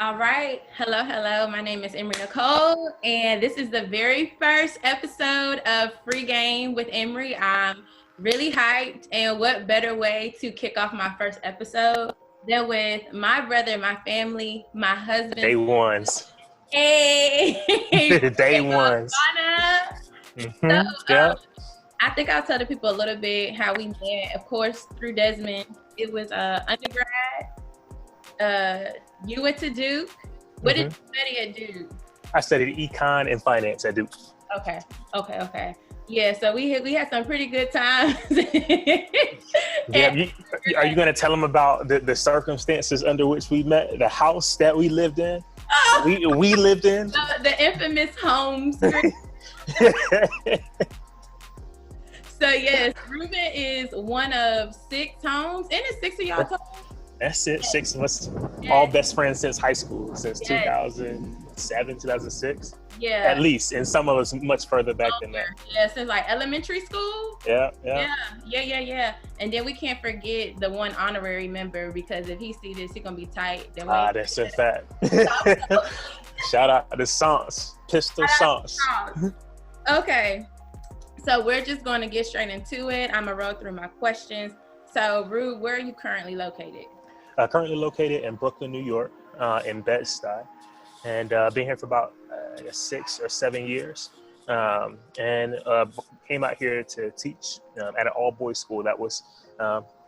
All right. Hello, hello. My name is Emery Nicole, and this is the very first episode of Free Game with Emery. I'm really hyped, and what better way to kick off my first episode than with my brother, my family, my husband. Day ones. Hey, Day Reuben ones. Ogbonna. So, Yep. I think I'll tell the people a little bit how we met. Of course, through Desmond. It was undergrad. You went to Duke. What did you study at Duke? I studied econ and finance at Duke. Okay. Yeah, so we had some pretty good times. Yeah. Are you going to tell them about the circumstances under which we met? The house that we lived in? We lived in? The infamous home street. So yes, Reuben is one of 6 homes. And it's 6 of y'all total? That's it. 6 of us, all best friends since high school, since 2007, 2006. Yeah. At least, and some of us much further back than that. Yeah, since like elementary school. Yeah. And then we can't forget the one honorary member, because if he see this, he's gonna be tight. That's a fact. Shout out to Sans, Pistol Sans. Okay, so we're just going to get straight into it. I'm gonna roll through my questions. So, Rue, where are you currently located? Currently located in Brooklyn, New York, in Bed-Stuy, and been here for about 6 or 7 years, and came out here to teach at an all-boys school that was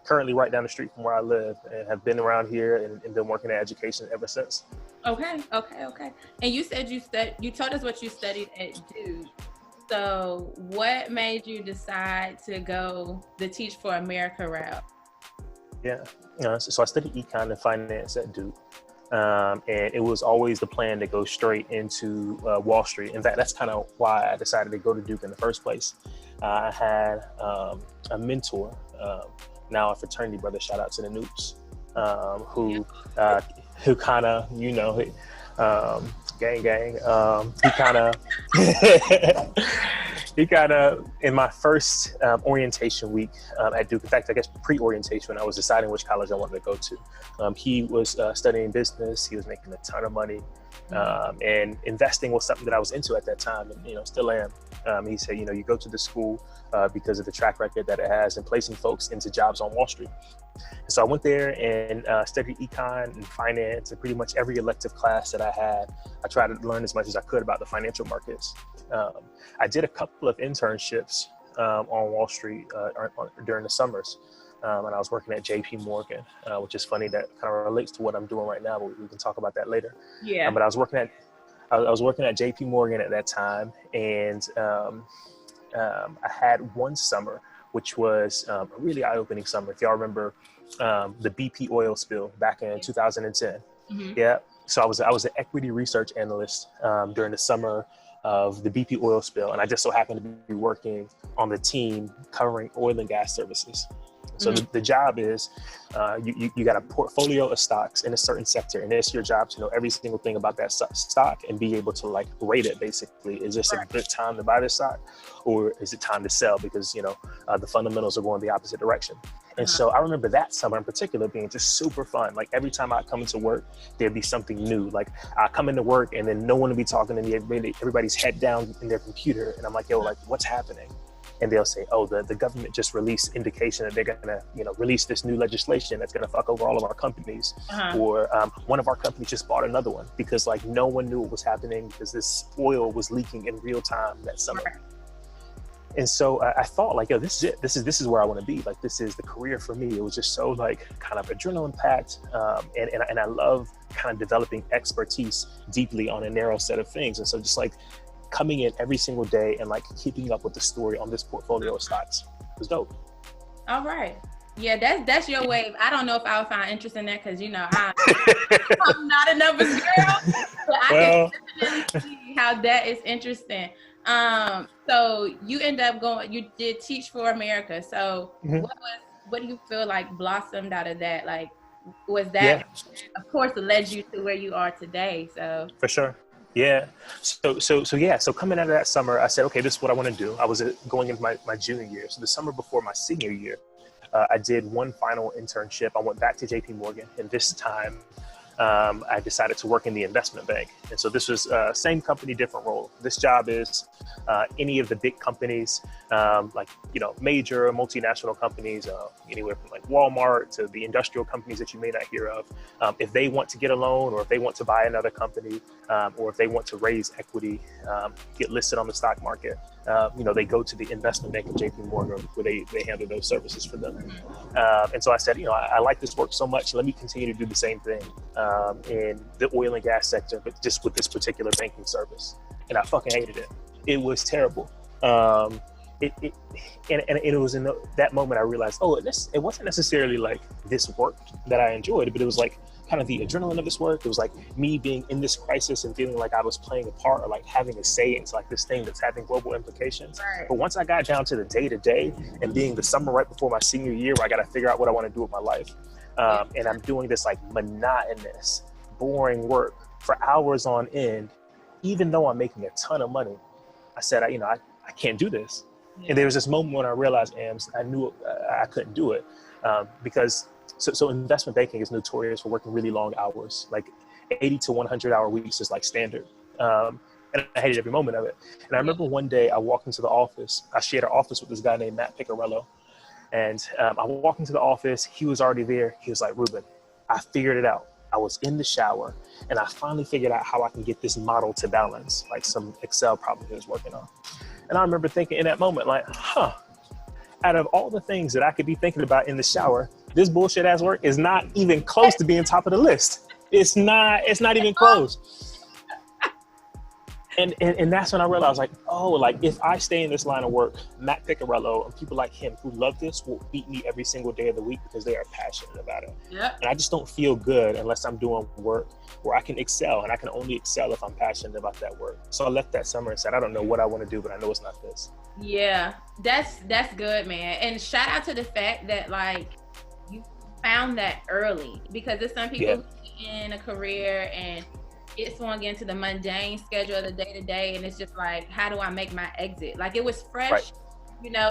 currently right down the street from where I live, and have been around here and been working in education ever since. Okay. And you said you told us what you studied at Duke. So what made you decide to go the Teach for America route? Yeah, so I studied econ and finance at Duke, and it was always the plan to go straight into Wall Street. In fact, that's kind of why I decided to go to Duke in the first place. I had a mentor, now a fraternity brother, shout out to the Noops, who kind of, gang. He kind of, in my first orientation week at Duke, in fact, I guess pre-orientation, when I was deciding which college I wanted to go to, he was studying business. He was making a ton of money, and investing was something that I was into at that time, and still am. He said, you go to the school because of the track record that it has in placing folks into jobs on Wall Street. So I went there and studied econ and finance, and pretty much every elective class that I had, I tried to learn as much as I could about the financial markets. I did a couple of internships on Wall Street during the summers, and I was working at JP Morgan, which is funny, that kind of relates to what I'm doing right now, but we can talk about that later. Yeah. But I was working at JP Morgan at that time, and I had one summer which was a really eye-opening summer. If y'all remember the BP oil spill back in 2010. Yeah. So I was an equity research analyst during the summer of the BP oil spill, and I just so happened to be working on the team covering oil and gas services. So the job is you got a portfolio of stocks in a certain sector, and it's your job to know every single thing about that stock and be able to rate it. Basically, is this a good time to buy this stock, or is it time to sell because the fundamentals are going the opposite direction? And so I remember that summer in particular being just super fun. Like every time I come into work, there'd be something new. Like I come into work and then no one would be talking to me. Everybody's head down in their computer, and I'm like, yo, what's happening? And they'll say, oh, the government just released indication that they're gonna, release this new legislation that's gonna fuck over all of our companies. Or one of our companies just bought another one because no one knew what was happening because this oil was leaking in real time that summer. And so I thought yo, this is it. This is where I want to be. This is the career for me. It was just so kind of adrenaline packed. And I love kind of developing expertise deeply on a narrow set of things. And so just coming in every single day and keeping up with the story on this portfolio of stocks was dope. All right. Yeah, that's your wave. I don't know if I would find interest in that because I'm not a numbers girl, but I can definitely see how that is interesting. So you end up you did Teach for America. So what do you feel blossomed out of that? Was that, of course, led you to where you are today? So for sure. Yeah. So coming out of that summer, I said, okay, this is what I want to do. I was going into my junior year. So the summer before my senior year, I did one final internship. I went back to JP Morgan, and this time I decided to work in the investment bank. And so this was same company, different role. This job is any of the big companies, like, major multinational companies, anywhere from like Walmart to the industrial companies that you may not hear of. If they want to get a loan, or if they want to buy another company, or if they want to raise equity, get listed on the stock market, they go to the investment bank of JP Morgan, where they handle those services for them. And so I said, I like this work so much. Let me continue to do the same thing in the oil and gas sector, but just with this particular banking service. And I fucking hated it. It was terrible. It was in that moment I realized, it wasn't necessarily like this work that I enjoyed, but it was like kind of the adrenaline of this work. It was like me being in this crisis and feeling like I was playing a part, or like having a say into like this thing that's having global implications. Right. But once I got down to the day-to-day and being the summer right before my senior year, where I got to figure out what I want to do with my life, and I'm doing this like monotonous, boring work for hours on end, even though I'm making a ton of money, I said, I can't do this. Yeah. And there was this moment when I realized, I knew I couldn't do it, because so investment banking is notorious for working really long hours, like 80 to 100 hour weeks is like standard. And I hated every moment of it. And I remember one day I walked into the office. I shared an office with this guy named Matt Picarello. And I walked into the office. He was already there. He was like, Reuben, I figured it out. I was in the shower and I finally figured out how I can get this model to balance, like some Excel problem he was working on. And I remember thinking in that moment, like, out of all the things that I could be thinking about in the shower, this bullshit ass work is not even close to being top of the list. It's not even close. And that's when I realized, like, if I stay in this line of work, Matt Picarello and people like him who love this will beat me every single day of the week because they are passionate about it. Yep. And I just don't feel good unless I'm doing work where I can excel, and I can only excel if I'm passionate about that work. So I left that summer and said, I don't know what I want to do, but I know it's not this. Yeah, that's good, man. And shout out to the fact that like you found that early, because there's some people who in a career and get swung into the mundane schedule of the day-to-day, and it's just like, how do I make my exit? Like, it was fresh, right.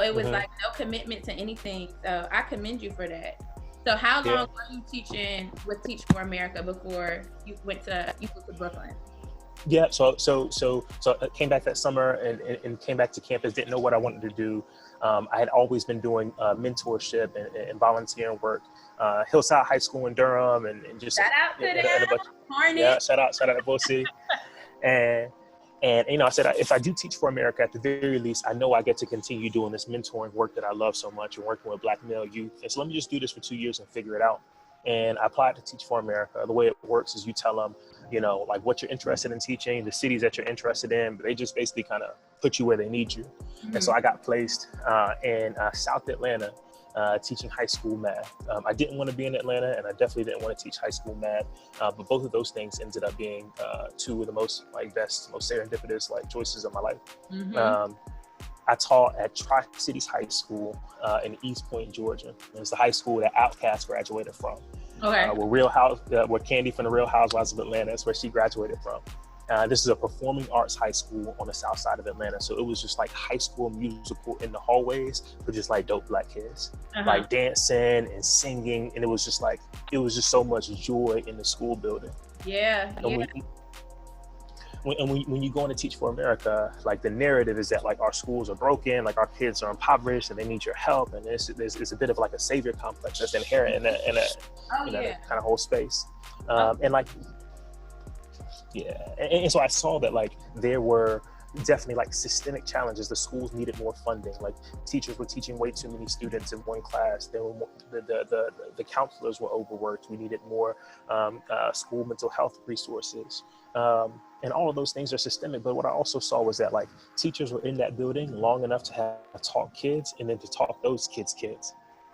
It was like no commitment to anything. So I commend you for that. So how long were you teaching with Teach for America before you went to Brooklyn? Yeah, so I came back that summer and came back to campus, didn't know what I wanted to do. I had always been doing mentorship and volunteering work. Hillside High School in Durham, and just shout out to them. Shout out to Bull City. And I said, if I do Teach for America, at the very least, I know I get to continue doing this mentoring work that I love so much and working with Black male youth. And so let me just do this for 2 years and figure it out. And I applied to Teach for America. The way it works is you tell them, like what you're interested in teaching, the cities that you're interested in, but they just basically kind of put you where they need you. Mm-hmm. And so I got placed in South Atlanta, teaching high school math. I didn't want to be in Atlanta, and I definitely didn't want to teach high school math. But both of those things ended up being two of the most most serendipitous choices of my life. Mm-hmm. I taught at Tri-Cities High School in East Point, Georgia. It's the high school that Outkast graduated from. Okay. Where Candy from the Real Housewives of Atlanta is where she graduated from. This is a performing arts high school on the south side of Atlanta. So it was just like High School Musical in the hallways, but just like dope Black kids, like dancing and singing. And it was just so much joy in the school building. Yeah. When you go on to Teach for America, like the narrative is that like our schools are broken, like our kids are impoverished and they need your help. And there's a bit of like a savior complex that's inherent in that kind of whole space. And so I saw that like there were definitely like systemic challenges. The schools needed more funding. Like teachers were teaching way too many students in one class. There were the counselors were overworked. We needed more school mental health resources. And all of those things are systemic. But what I also saw was that like teachers were in that building long enough to have taught kids and then to taught those kids.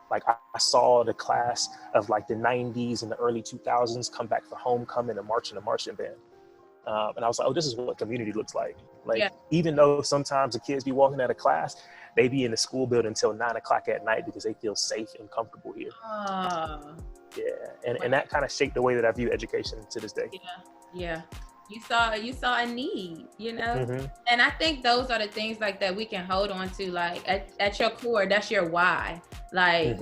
Like I saw the class of like the 90s and the early 2000s come back for homecoming and march in a marching band. And I was like, this is what community looks like. Even though sometimes the kids be walking out of class, they be in the school building until 9 o'clock at night because they feel safe and comfortable here. And that kind of shaped the way that I view education to this day. Yeah. You saw a need, Mm-hmm. And I think those are the things like that we can hold on to, like at your core, that's your why. Like,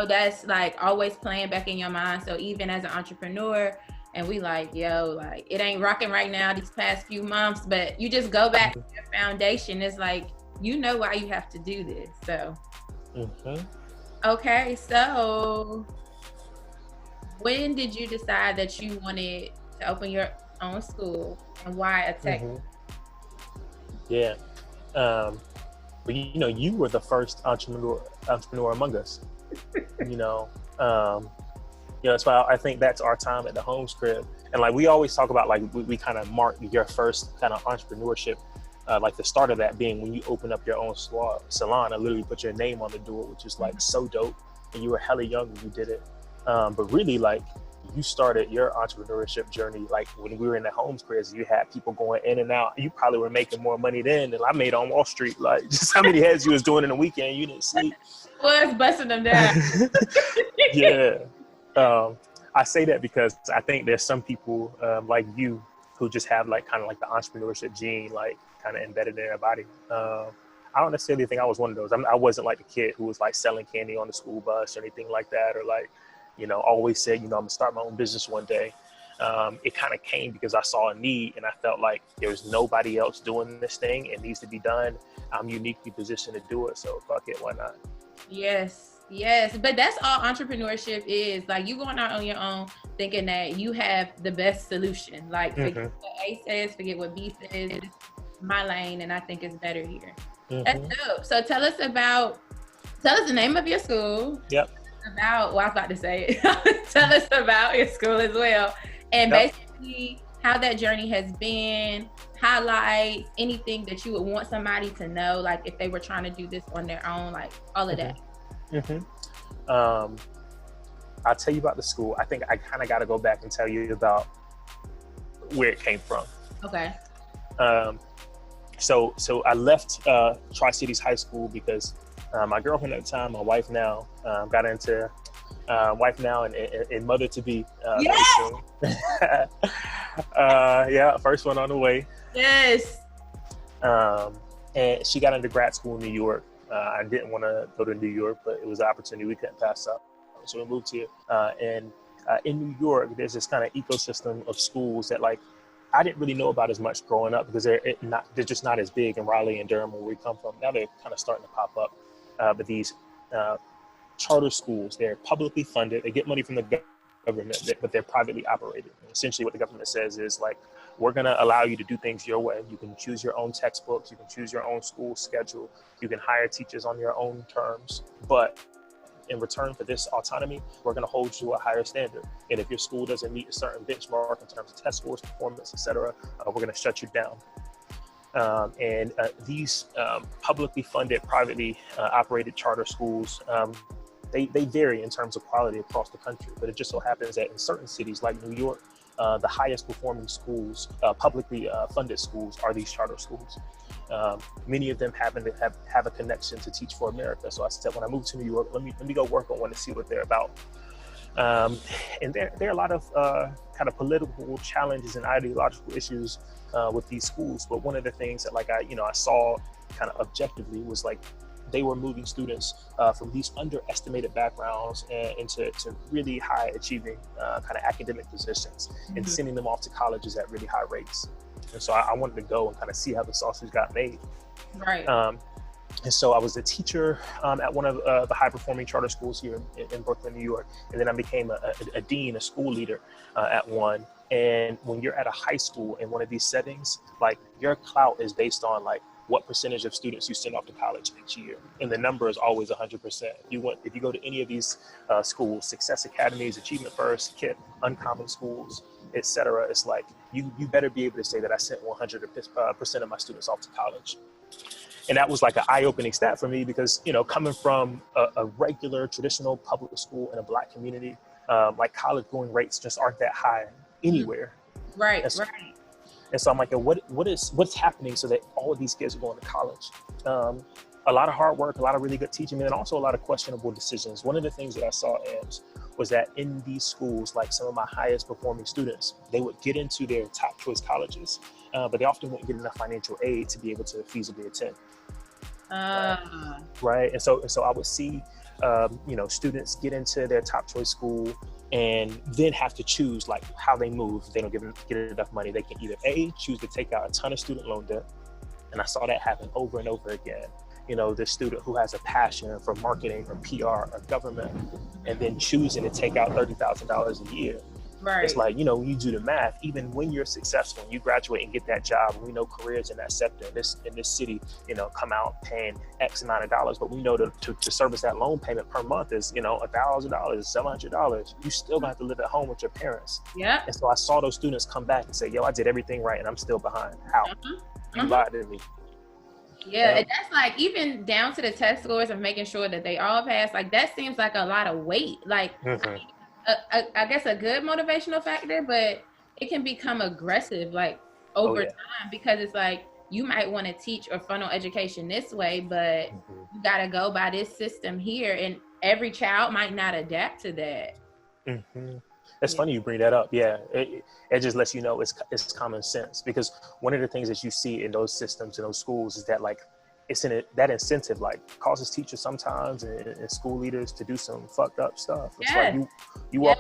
that's like always playing back in your mind. So even as an entrepreneur and we like, yo, like it ain't rocking right now these past few months, but you just go back to your foundation. It's like, you know why you have to do this. So, okay. So when did you decide that you wanted to open your own school, and why a tech? Yeah. But you know, you were the first entrepreneur among us. You know, that's why I think that's our time at the Holmes crib. And like we always talk about, like we kind of mark your first kind of entrepreneurship, like the start of that being when you open up your own salon and literally put your name on the door, which is like so dope. And you were hella young when you did it. But really, like, you started your entrepreneurship journey like when we were in the Holmes cribs. You had people going in and out. You probably were making more money then than I made on Wall Street. Like, just how many heads you was doing in a weekend, you didn't sleep. Was busting them down. Yeah. I say that because I think there's some people like you who just have like kind of like the entrepreneurship gene, like kind of embedded in their body. I don't necessarily think I was one of those. I wasn't like the kid who was like selling candy on the school bus or anything like that, or like, always said, I'm gonna start my own business one day. It kind of came because I saw a need and I felt like there's nobody else doing this thing. It needs to be done. I'm uniquely positioned to do it. So fuck it, why not? Yes. But that's all entrepreneurship is. Like, you going out on your own thinking that you have the best solution. Like, forget what A says, forget what B says. It's my lane, and I think it's better here. That's dope. So tell us the name of your school. Yep. I was about to say it. Tell us about your school as well. And basically how that journey has been, highlights, anything that you would want somebody to know, like if they were trying to do this on their own, like all of that. I'll tell you about the school. I think I kind of got to go back and tell you about where it came from. Okay. So I left Tri-Cities High School because my girlfriend at the time, my wife now, got into wife now and mother to be. Yes! Yeah, first one on the way. Yes. And she got into grad school in New York. I didn't want to go to New York, but it was an opportunity we couldn't pass up. So we moved here. And in New York, there's this kind of ecosystem of schools that like I didn't really know about as much growing up because they're just not as big in Raleigh and Durham where we come from. Now they're kind of starting to pop up. But these charter schools, they're publicly funded. They get money from the government, but they're privately operated. And essentially what the government says is like, we're going to allow you to do things your way. You can choose your own textbooks. You can choose your own school schedule. You can hire teachers on your own terms. But in return for this autonomy, we're going to hold you to a higher standard. And if your school doesn't meet a certain benchmark in terms of test scores, performance, et cetera, we're going to shut you down. And these publicly funded, privately operated charter schools, they vary in terms of quality across the country. But it just so happens that in certain cities like New York, the highest performing schools, publicly funded schools, are these charter schools. Many of them happen to have a connection to Teach for America. So I said, when I moved to New York, let me go work on one to see what they're about. And there are a lot of kind of political challenges and ideological issues with these schools. But one of the things that like I saw kind of objectively was like they were moving students from these underestimated backgrounds into really high achieving kind of academic positions and sending them off to colleges at really high rates. And so I wanted to go and kind of see how the sausage got made. Right. And so I was a teacher at one of the high performing charter schools here in Brooklyn, New York. And then I became a dean, a school leader at one. And when you're at a high school in one of these settings, like your clout is based on like what percentage of students you send off to college each year. And the number is always 100%. If you go to any of these schools, Success Academies, Achievement First, KIPP, Uncommon Schools, et cetera, it's like, you better be able to say that I sent 100% of my students off to college. And that was like an eye-opening stat for me because, coming from a regular traditional public school in a Black community, like college going rates just aren't that high anywhere. Right, right. And so I'm like, what's happening so that all of these kids are going to college? A lot of hard work, a lot of really good teaching, and also a lot of questionable decisions. One of the things that I saw was that in these schools, like some of my highest performing students, they would get into their top choice colleges, but they often wouldn't get enough financial aid to be able to feasibly attend. Right. And so I would see students get into their top choice school and then have to choose like how they move. If they don't get enough money, they can either choose to take out a ton of student loan debt. And I saw that happen over and over again. This student who has a passion for marketing or PR or government, and then choosing to take out $30,000 a year. Right. It's like, when you do the math, even when you're successful, you graduate and get that job, and we know careers in that sector in this city, come out paying X amount of dollars, but we know to service that loan payment per month is, $1,000, $700. You still gonna have to live at home with your parents. Yeah. And so I saw those students come back and say, yo, I did everything right and I'm still behind. How? You lied to me. Yeah, and that's like even down to the test scores of making sure that they all pass. Like that seems like a lot of weight. Like I guess a good motivational factor, but it can become aggressive like over time, because it's like you might want to teach or funnel education this way, but you got to go by this system here, and every child might not adapt to that. It's funny you bring that up. Yeah, it just lets you know it's common sense, because one of the things that you see in those systems in those schools is that like it's in it, that incentive like causes teachers sometimes and school leaders to do some fucked up stuff. It's like you walk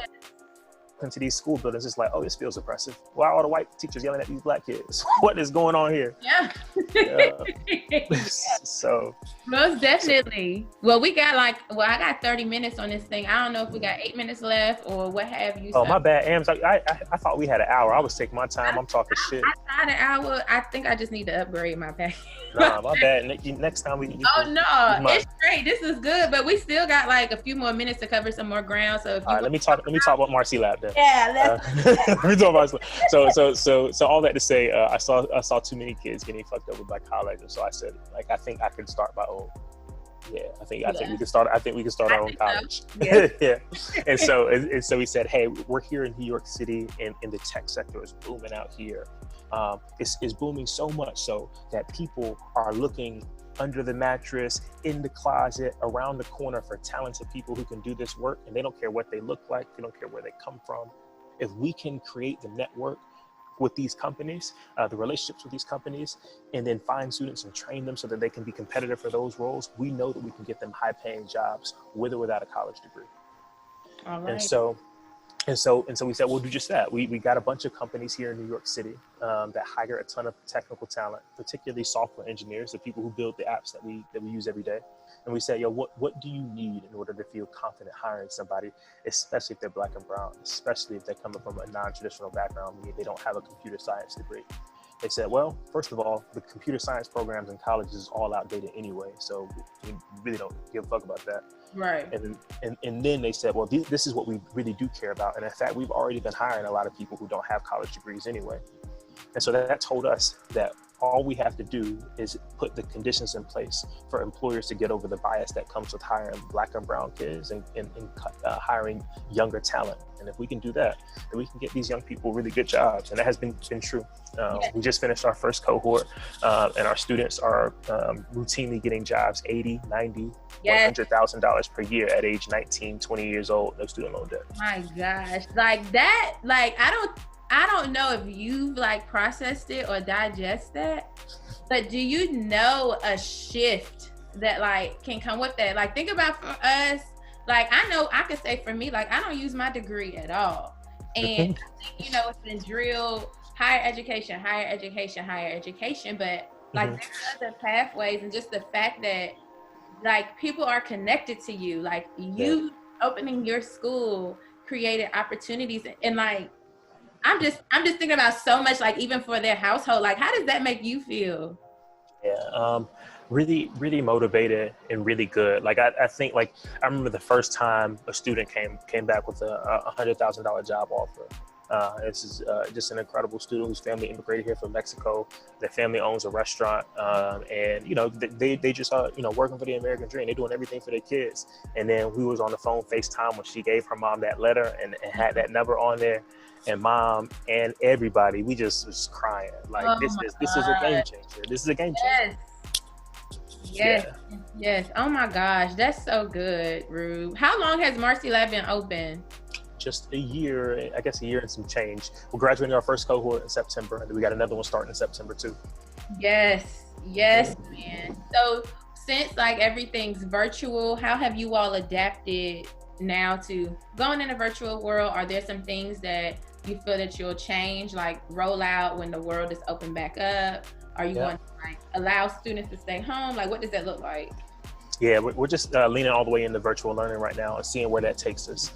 into these school buildings, it's like, oh, this feels oppressive. Why are all the white teachers yelling at these black kids? What is going on here? So most definitely. Well, I got 30 minutes on this thing. I don't know if we got 8 minutes left or what have you. Oh, my bad, Ams. I thought we had an hour. I was taking my time. I'm talking shit. I tried an hour. I think I just need to upgrade my package. Nah, my bad. Next time it's great. This is good, but we still got like a few more minutes to cover some more ground. So let me talk about Marcy Lab then. Yeah, let me talk about so all that to say, I saw too many kids getting fucked up with my college, and so I said, like, I think I could start my own. I think we can start. I think we can start our own college. So. Yeah. And so we said, hey, we're here in New York City, and the tech sector is booming out here. It's booming so much so that people are looking under the mattress, in the closet, around the corner for talented people who can do this work, and they don't care what they look like, they don't care where they come from. If we can create the network with these companies, the relationships with these companies, and then find students and train them so that they can be competitive for those roles, we know that we can get them high-paying jobs with or without a college degree. All right. And so we said, we'll do just that. We got a bunch of companies here in New York City that hire a ton of technical talent, particularly software engineers, the people who build the apps that we use every day. And we said, yo, what do you need in order to feel confident hiring somebody, especially if they're black and brown, especially if they're coming from a non-traditional background, meaning they don't have a computer science degree? They said, well, first of all, the computer science programs in colleges is all outdated anyway, so we really don't give a fuck about that. Right. And then they said, well, this is what we really do care about. And in fact, we've already been hiring a lot of people who don't have college degrees anyway. And so that told us that all we have to do is put the conditions in place for employers to get over the bias that comes with hiring black and brown kids and hiring younger talent. And if we can do that, then we can get these young people really good jobs. And that has been true. We just finished our first cohort, and our students are routinely getting jobs, $80,000, $90,000, $100,000 per year at age 19, 20 years old, no student loan debt. My gosh, like that, like I don't know if you've like processed it or digest that, but do you know a shift that like can come with that? Like think about for us, like I know I could say for me, like I don't use my degree at all. And I think, it's been drilled, higher education, but like there's other pathways, and just the fact that like people are connected to you, like you opening your school created opportunities, and like I'm just thinking about so much, like even for their household, like how does that make you feel? Yeah, really, really motivated and really good. Like I think, like I remember the first time a student came back with a $100,000 job offer. This is just an incredible student whose family immigrated here from Mexico. Their family owns a restaurant, and they just are working for the American dream. They're doing everything for their kids. And then we was on the phone FaceTime when she gave her mom that letter and had that number on there. And mom and everybody, we just was crying. Like this is a game changer. This is a game changer. Yes. Oh my gosh, that's so good, Rube. How long has Marcy Lab been open? Just a year, I guess a year and some change. We're graduating our first cohort in September, and then we got another one starting in September too. Yes, man. since like everything's virtual, how have you all adapted now to going in a virtual world? Are there some things that you feel that you'll change, like roll out when the world is open back up? Are you going to like allow students to stay home? Like, what does that look like? Yeah, we're just leaning all the way into virtual learning right now and seeing where that takes us.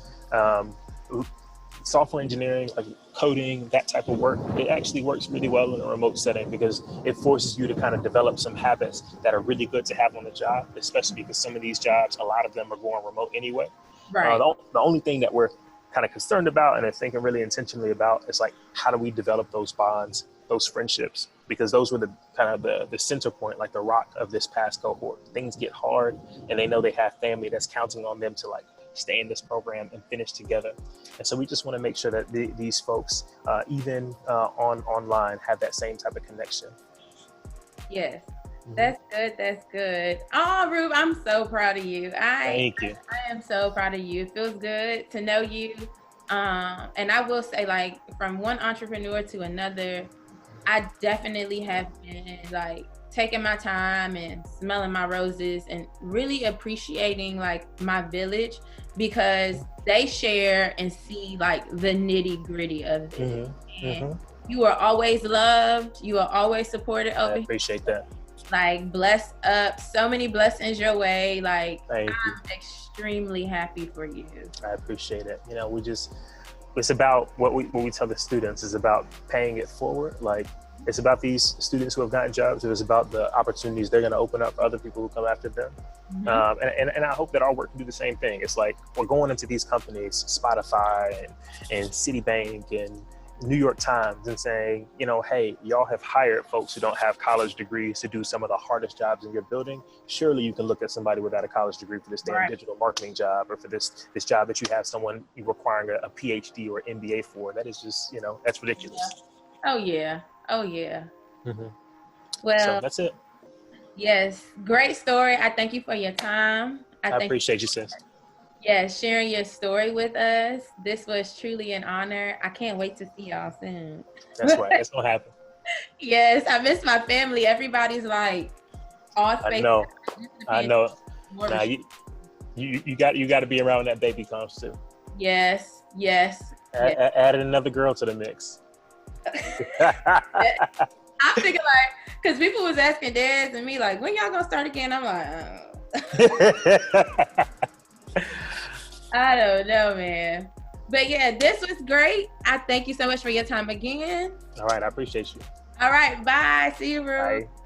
Software engineering, like coding, that type of work, it actually works really well in a remote setting because it forces you to kind of develop some habits that are really good to have on the job, especially because some of these jobs, a lot of them are going remote anyway. Right. The only thing that we're kind of concerned about and are thinking really intentionally about is like, how do we develop those bonds, those friendships? Because those were the kind of the center point, like the rock of this past cohort. Things get hard and they know they have family that's counting on them to like stay in this program and finish together. And so we just want to make sure that these folks, even online, have that same type of connection. Yes, that's good. That's good. Oh, Rube, I'm so proud of you. Thank you. I am so proud of you. It feels good to know you. And I will say, like, from one entrepreneur to another, I definitely have been like taking my time and smelling my roses and really appreciating like my village, because they share and see like the nitty gritty of it. And you are always loved. You are always supported over here. I appreciate that. Like, blessed up, so many blessings your way. Like, I'm extremely happy for you. I appreciate it. You know, it's about what we tell the students is about paying it forward. Like, it's about these students who have gotten jobs. It's about the opportunities they're going to open up for other people who come after them. And I hope that our work can do the same thing. It's like we're going into these companies, Spotify and Citibank and New York Times, and saying, you know, hey, y'all have hired folks who don't have college degrees to do some of the hardest jobs in your building. Surely you can look at somebody without a college degree for this damn digital marketing job, or for this job that you have someone requiring a PhD or MBA for. That is just, you know, that's ridiculous. Oh yeah. Oh yeah. Well, so that's it. Yes, great story. I thank you for your time. I appreciate you, sis. Yeah, sharing your story with us. This was truly an honor. I can't wait to see y'all soon. That's right. That's gonna happen. Yes, I miss my family. Everybody's like all space. I know. Nah, you got to be around when that baby comes too. Yes. Added another girl to the mix. I figure like, because people was asking dads and me like, when y'all gonna start again? I'm like, I don't know, man. But yeah, this was great. I thank you so much for your time again. All right, I appreciate you. All right, bye. See you, Rue. Bye.